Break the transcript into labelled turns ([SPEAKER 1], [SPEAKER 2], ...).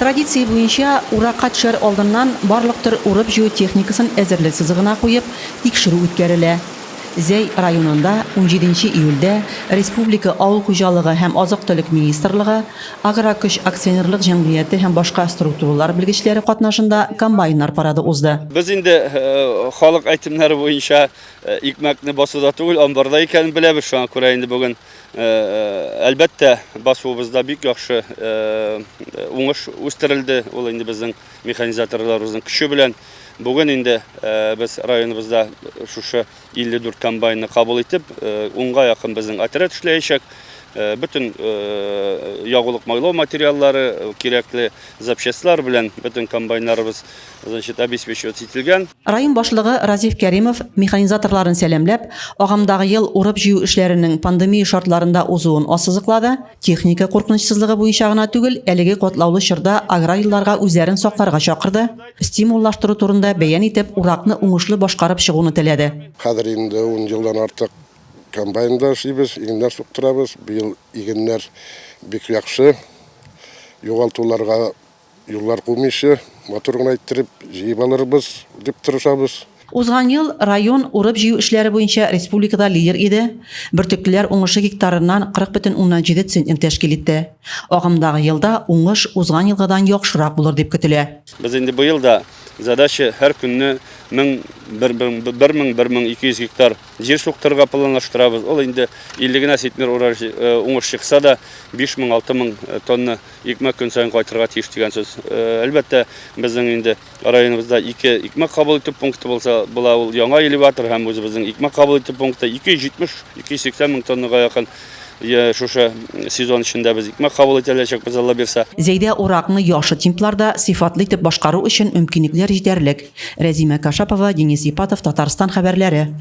[SPEAKER 1] Традиция буенча уракка төшәр алдыннан барлык төр урып җыю техникасын әзерлек сызыгына куеп, тикшерү үткәрелә. Зәй районында 17 июльдә Республика Авыл хуҗалыгы һәм азык-төлек министрлыгы, Агрокөч акционерлык җәмгыяте һәм башка структуралар белгечләре катнашында комбайннар парады узды.
[SPEAKER 2] Без инде халык әйтемнәре буенча икмәкне басуда түгел, амбарда икәнен беләбез. Шуңа күрә инде бүген әлбәттә басуыбызда бик яхшы уңыш үстерелде. Ул инде безнең механизаторларыбызның көче белән. Бүген инде без районыбызда шушы 54 комбайнны кабул итеп, 10-га якын безнең отряд эшләячәк. Bütün ягулык майлау материаллары, кирәкле запчастлар белән bütün комбайннарыбыз обеспечивать ителгән.
[SPEAKER 1] Район башлыгы Разиф Кәримов механизаторларын сәламләп, агымдагы ел урып җыю эшләренең пандемия шартларында узуын ассызыклады. Техника куркынычсызлыгы буенча гына түгел, әлеге катлаулы чорда аграрийларга үзләрен сакларга чакырды. Стимуллаштыру турында бәян итеп, уракны уңышлы башкарып чыгуны теләде.
[SPEAKER 3] Хәзер инде 10 елдан артык комбайнда эшлибез, игеннәр суктырабыз. Быел игеннәр бик яхшы. Югалтуларга юллар куймыйчы, мотор гына иттереп җыеп алырбыз дип тырышабыз.
[SPEAKER 1] Узган ел район урып җыю эшләре буенча республикада лидер иде. Бөртеклеләр уңышы гектарыннан 40,7 центнер тәшкил итте. Агымдагы елда уңыш узган елгадан яхшырак булыр дип көтелә.
[SPEAKER 2] Без инде бу елда задача һәр көнне 1000-1200 гектар җир суктырырга планлаштырабыз. Ул инде 50 генә центнер уңыш чыкса да 5000-6000 тонна икмәк көн сайын кайтырга тиеш дигән сүз. Әлбәттә, безнең инде районыбызда 2 икмәк кабул итү пункты булса, була ул яңа элеватор һәм үзебезнең икмәк кабул итү пункты 270-280 мең тоннага якын. Шушы сезон içində biz икмәк кабул ителәчәкбез, Алла бирсә.
[SPEAKER 1] Зәйдә уракны яхшы темпларда сыйфатлы итеп башкару өчен мөмкинлекләр җитәрлек. Рәзимә Кашапова, Денис Ипатов, Татарстан хәбәрләре.